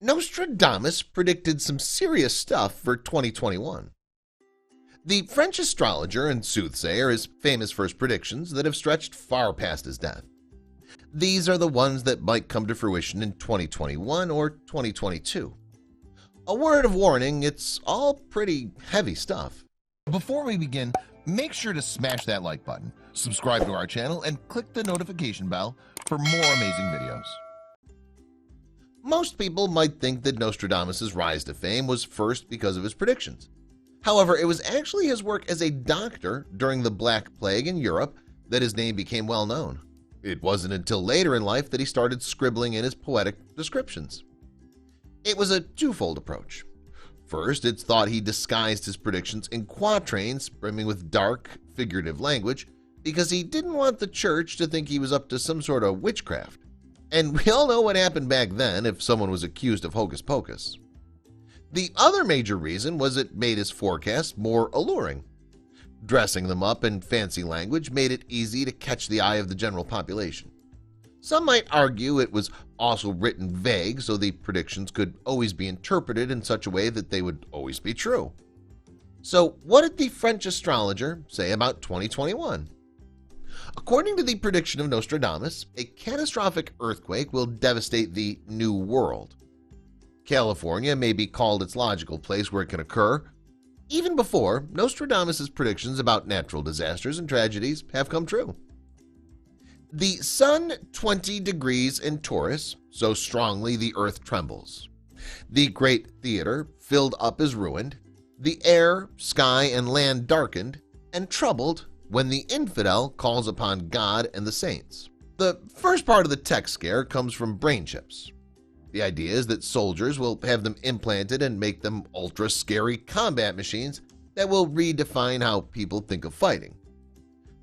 Nostradamus predicted some serious stuff for 2021. The French astrologer and soothsayer is famous for his predictions that have stretched far past his death. These are the ones that might come to fruition in 2021 or 2022. A word of warning, it's all pretty heavy stuff. Before we begin, make sure to smash that like button, subscribe to our channel, and click the notification bell for more amazing videos. Most people might think that Nostradamus' rise to fame was first because of his predictions. However, it was actually his work as a doctor during the Black Plague in Europe that his name became well known. It wasn't until later in life that he started scribbling in his poetic descriptions. It was a twofold approach. First, it's thought he disguised his predictions in quatrains brimming with dark, figurative language because he didn't want the church to think he was up to some sort of witchcraft. And we all know what happened back then if someone was accused of hocus pocus. The other major reason was it made his forecasts more alluring. Dressing them up in fancy language made it easy to catch the eye of the general population. Some might argue it was also written vague so the predictions could always be interpreted in such a way that they would always be true. So what did the French astrologer say about 2021? According to the prediction of Nostradamus, a catastrophic earthquake will devastate the New World. California may be called its logical place where it can occur. Even before, Nostradamus' predictions about natural disasters and tragedies have come true. The sun 20 degrees in Taurus, so strongly the earth trembles. The great theater filled up is ruined. The air, sky, and land darkened and troubled when the infidel calls upon God and the saints. The first part of the tech scare comes from brain chips. The idea is that soldiers will have them implanted and make them ultra-scary combat machines that will redefine how people think of fighting.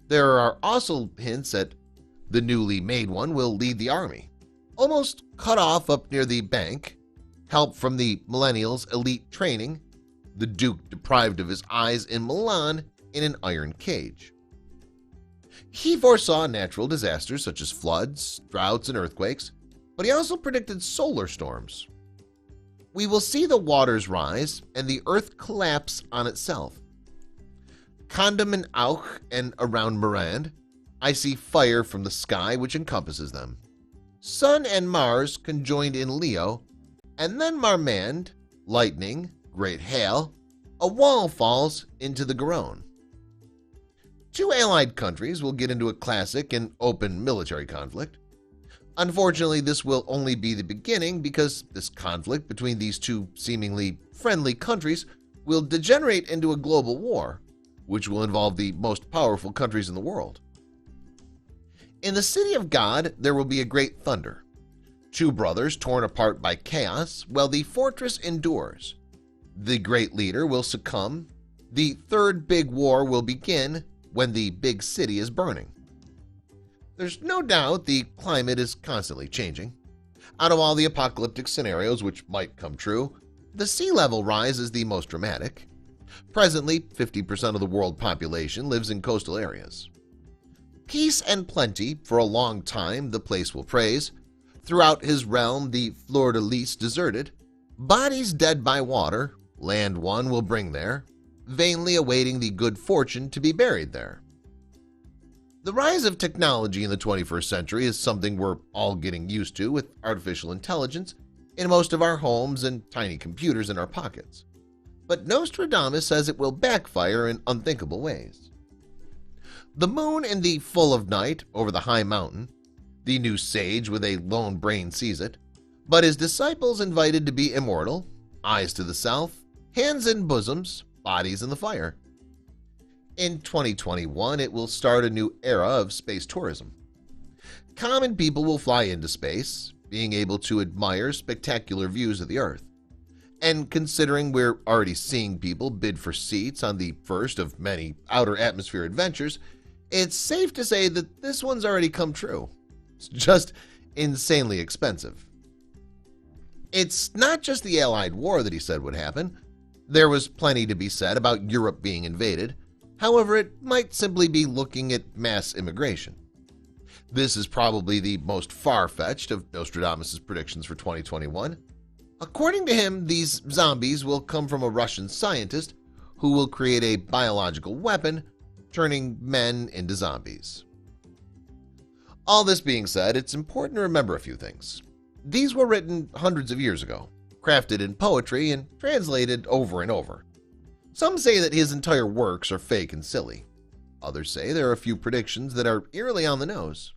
There are also hints that the newly made one will lead the army, almost cut off up near the bank, help from the millennials' elite training, the Duke deprived of his eyes in Milan in an iron cage. He foresaw natural disasters such as floods, droughts, and earthquakes, but he also predicted solar storms. We will see the waters rise and the earth collapse on itself. Condom and Auch and around Mirand, I see fire from the sky which encompasses them. Sun and Mars conjoined in Leo, and then Marmand, lightning, great hail, a wall falls into the Garonne. Two allied countries will get into a classic and open military conflict. Unfortunately, this will only be the beginning because this conflict between these two seemingly friendly countries will degenerate into a global war, which will involve the most powerful countries in the world. In the city of God, there will be a great thunder. Two brothers torn apart by chaos while the fortress endures. The great leader will succumb. The third big war will begin when the big city is burning. There's no doubt the climate is constantly changing. Out of all the apocalyptic scenarios which might come true, the sea level rise is the most dramatic. Presently, 50% of the world population lives in coastal areas. Peace and plenty for a long time the place will praise. Throughout his realm the fleur-de-lis deserted. Bodies dead by water, land one will bring there, vainly awaiting the good fortune to be buried there. The rise of technology in the 21st century is something we're all getting used to with artificial intelligence in most of our homes and tiny computers in our pockets. But Nostradamus says it will backfire in unthinkable ways. The moon in the full of night over the high mountain, the new sage with a lone brain sees it, but his disciples invited to be immortal, eyes to the south, hands in bosoms, bodies in the fire. In 2021, it will start a new era of space tourism. Common people will fly into space, being able to admire spectacular views of the Earth. And considering we're already seeing people bid for seats on the first of many outer atmosphere adventures, it's safe to say that this one's already come true. It's just insanely expensive. It's not just the Allied War that he said would happen. There was plenty to be said about Europe being invaded. However, it might simply be looking at mass immigration. This is probably the most far-fetched of Nostradamus' predictions for 2021. According to him, these zombies will come from a Russian scientist who will create a biological weapon, turning men into zombies. All this being said, it's important to remember a few things. These were written hundreds of years ago, crafted in poetry and translated over and over. Some say that his entire works are fake and silly. Others say there are a few predictions that are eerily on the nose.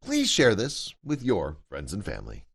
Please share this with your friends and family.